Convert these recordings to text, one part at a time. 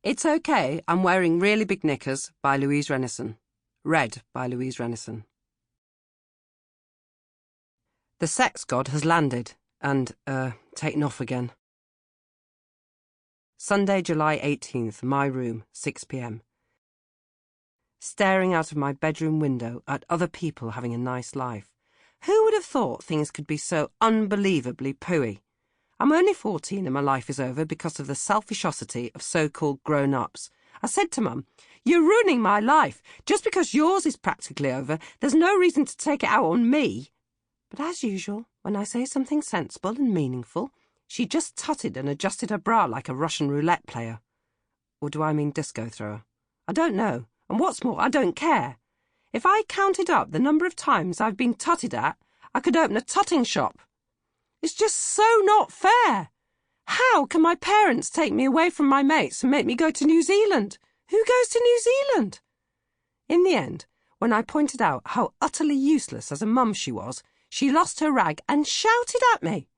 It's Okay, I'm Wearing Really Big Knickers by Louise Renison. Read by Louise Renison. The sex god has landed and, taken off again. Sunday, July 18th, my room, 6 p.m. Staring out of my bedroom window at other people having a nice life. Who would have thought things could be so unbelievably pooey? I'm only 14 and my life is over because of the selfishosity of so-called grown-ups. I said to Mum, "You're ruining my life. Just because yours is practically over, there's no reason to take it out on me." But as usual, when I say something sensible and meaningful, she just tutted and adjusted her bra like a Russian roulette player. Or do I mean disco thrower? I don't know, and what's more, I don't care. If I counted up the number of times I've been tutted at, I could open a tutting shop. It's just so not fair. How can my parents take me away from my mates and make me go to New Zealand? Who goes to New Zealand? In the end, when I pointed out how utterly useless as a mum she was, she lost her rag and shouted at me.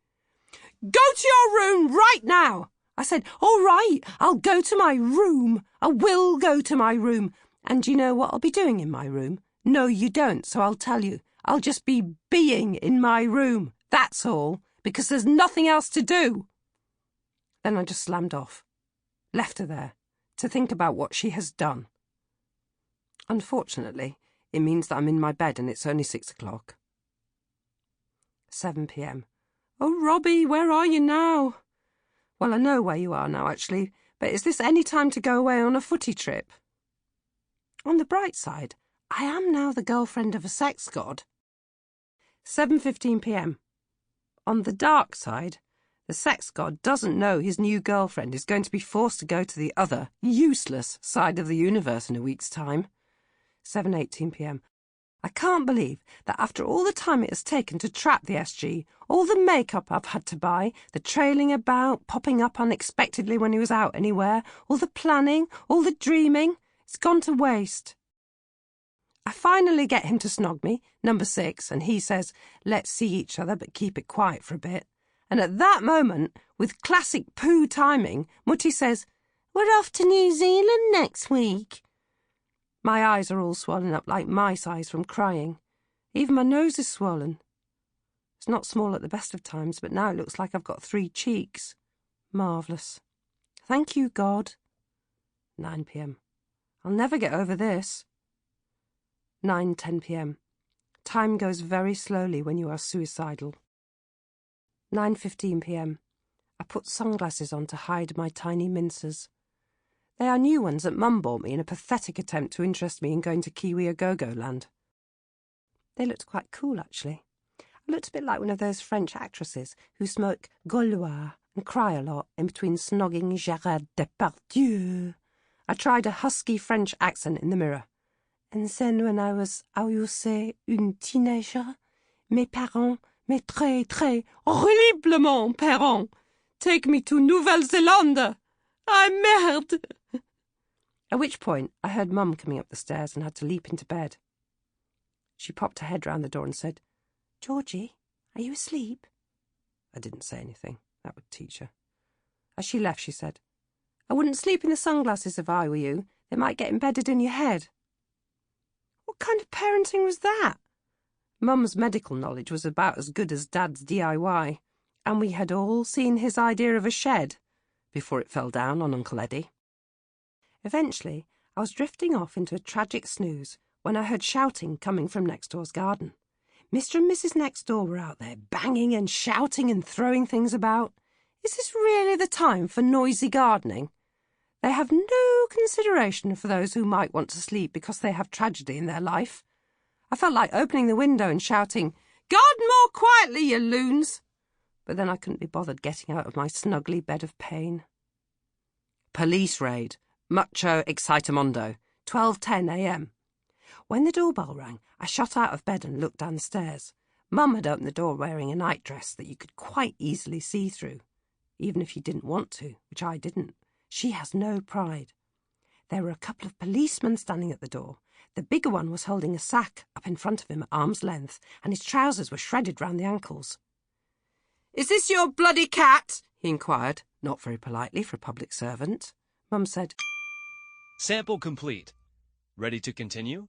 "Go to your room right now!" I said, "All right, I'll go to my room. I will go to my room. And do you know what I'll be doing in my room? No, you don't, so I'll tell you. I'll just be being in my room. That's all, because there's nothing else to do." Then I just slammed off, left her there, to think about what she has done. Unfortunately, it means that I'm in my bed and it's only 6 o'clock. 7 p.m. "Oh, Robbie, where are you now?" "Well, I know where you are now, actually, but is this any time to go away on a footy trip?" On the bright side, I am now the girlfriend of a sex god. 7:15 p.m. On the dark side, the sex god doesn't know his new girlfriend is going to be forced to go to the other, useless side of the universe in a week's time. 7:18 p.m. I can't believe that after all the time it has taken to trap the SG, all the makeup I've had to buy, the trailing about, popping up unexpectedly when he was out anywhere, all the planning, all the dreaming, it's gone to waste. I finally get him to snog me, number 6, and he says, "Let's see each other, but keep it quiet for a bit." And at that moment, with classic poo timing, Mutty says, "We're off to New Zealand next week." My eyes are all swollen up like mice eyes from crying. Even my nose is swollen. It's not small at the best of times, but now it looks like I've got 3 cheeks. Marvellous. Thank you, God. 9 p.m. I'll never get over this. 9:10 p.m. Time goes very slowly when you are suicidal. 9:15 p.m. I put sunglasses on to hide my tiny mincers. They are new ones that Mum bought me in a pathetic attempt to interest me in going to Kiwi Go-Go land. They looked quite cool, actually. I looked a bit like one of those French actresses who smoke Gaulois and cry a lot in between snogging Gérard Depardieu. I tried a husky French accent in the mirror. And then when I was, how you say, une teenager, mes parents, mes très horriblement parents, take me to Nouvelle-Zélande. Ah, merde! At which point I heard Mum coming up the stairs and had to leap into bed. She popped her head round the door and said, "Georgie, are you asleep?" I didn't say anything. That would teach her. As she left, she said, "I wouldn't sleep in the sunglasses if I were you. They might get embedded in your head." What kind of parenting was that? Mum's medical knowledge was about as good as Dad's DIY, and we had all seen his idea of a shed before it fell down on Uncle Eddie. Eventually, I was drifting off into a tragic snooze when I heard shouting coming from next door's garden. Mr. and Mrs. Next Door were out there banging and shouting and throwing things about. Is this really the time for noisy gardening? They have no consideration for those who might want to sleep because they have tragedy in their life. I felt like opening the window and shouting, "Garden more quietly, you loons!" But then I couldn't be bothered getting out of my snuggly bed of pain. Police raid. Mucho excitamondo. 12:10 a.m. When the doorbell rang, I shot out of bed and looked down the stairs. Mum had opened the door wearing a nightdress that you could quite easily see through, even if you didn't want to, which I didn't. She has no pride. There were a couple of policemen standing at the door. The bigger one was holding a sack up in front of him at arm's length, and his trousers were shredded round the ankles. "Is this your bloody cat?" he inquired, not very politely for a public servant. Mum said, Sample complete. Ready to continue?